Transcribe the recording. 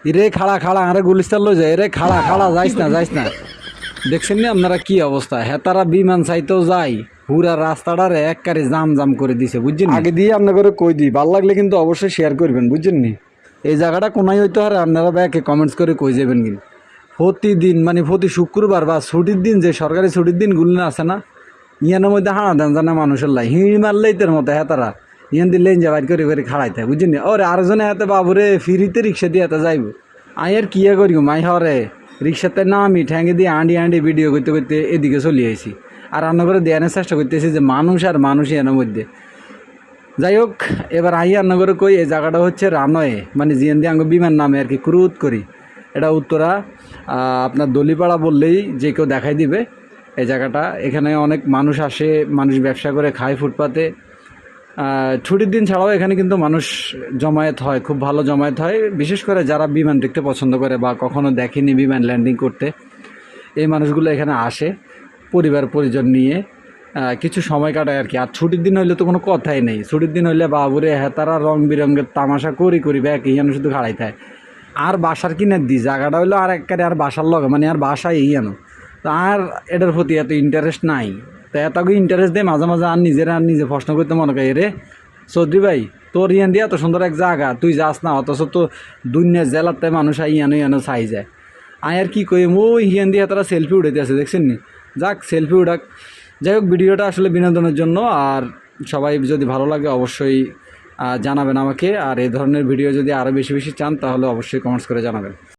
রে খাড়া খাড়া আরে গুলিস্তান লই যায় রে খাড়া খাড়া যাইস না দেখছেন নি আপনারা কি অবস্থা হ্যাঁ তারা বিমান চাইতেও যায় পুরা রাস্তাটারে একবারে জাম জাম করে দিছে বুঝছেন আগে দিয়ে আপনার করে কই দিই ভালো লাগলে কিন্তু অবশ্যই শেয়ার করবেন বুঝছেন নি এই জায়গাটা কোনায় হইতে পারে আপনারা ব্যাকে কমেন্টস করে কই যাবেন কিন্তু প্রতিদিন মানে প্রতি শুক্রবার বা ছুটির দিন যে সরকারি ছুটির দিনগুলো না আছে না ইয়ানের মধ্যে হানা দেন জানা মানুষের লাই হিঁড়ি মারলেইতের মতো হ্যাঁ তারা ইয়ান দিলে যা বাইর করে করে খাড়াই থাকে বুঝছেন ওরে আরেকজনে হাতে বাবুরে ফিরিতে রিক্সা দিয়ে হাতে যাইব আই আর কিয়া করি মাই হরে রিক্সাতে নামি ঠ্যাঙ্গে দিয়ে আন্ডি ভিডিও করতে করতে এদিকে চলে আইছি আর রান্না করে দেওয়ানোর চেষ্টা করতেছি যে মানুষ আর মানুষ এর মধ্যে যাই হোক এবার আই রান্না করে কই এই জায়গাটা হচ্ছে রানয়ে মানে জিয়ান দিয়ে আঙ্গ বিমান নামে আর কি ক্রুত করি এটা উত্তরা আপনার দলিপাড়া বললেই যে কেউ দেখাই দিবে এই জায়গাটা এখানে অনেক মানুষ আসে মানুষ ব্যবসা করে খায় ফুটপাতে ছুটির দিন ছাড়াও এখানে কিন্তু মানুষ জমায়েত হয় খুব ভালো জমায়েত হয় বিশেষ করে যারা বিমান দেখতে পছন্দ করে বা কখনো দেখেনি বিমান ল্যান্ডিং করতে এই মানুষগুলো এখানে আসে পরিবার পরিজন নিয়ে কিছু সময় কাটায় আর কি আর ছুটির দিন হইলে তো কোনো কথাই নেই ছুটির দিন হইলে বাবুরে হেতারা রং বিরঙ্গের তামাশা করি ব্যাক ইয়ানো শুধু খাড়াই থাকে আর বাসার কিনে দিই জায়গাটা হইলো আর একবারে আর বাসার লগে মানে আর বাসায় ইয়ানো তো আর এটার প্রতি এত ইন্টারেস্ট নাই তো এত ইন্টারেস্ট দেয় মাঝে মাঝে আর নিজে প্রশ্ন করতে মনে করি রে চৌধুরী ভাই তোর ইয়ান দিয়ে এত সুন্দর এক জায়গা তুই যাস না অথচ তো দুনিয়া জেলাতে মানুষ ইয়ানো চাই যায় আয় আর কি কই ওই হিয়ান দিয়ে তারা সেলফি উঠাইতে আছে দেখছেন নি যাক সেলফি উঠাক যাই হোক ভিডিওটা আসলে বিনোদনের জন্য আর সবাই যদি ভালো লাগে অবশ্যই জানাবেন আমাকে আর এই ধরনের ভিডিও যদি আরও বেশি চান তাহলে অবশ্যই কমেন্টস করে জানাবেন।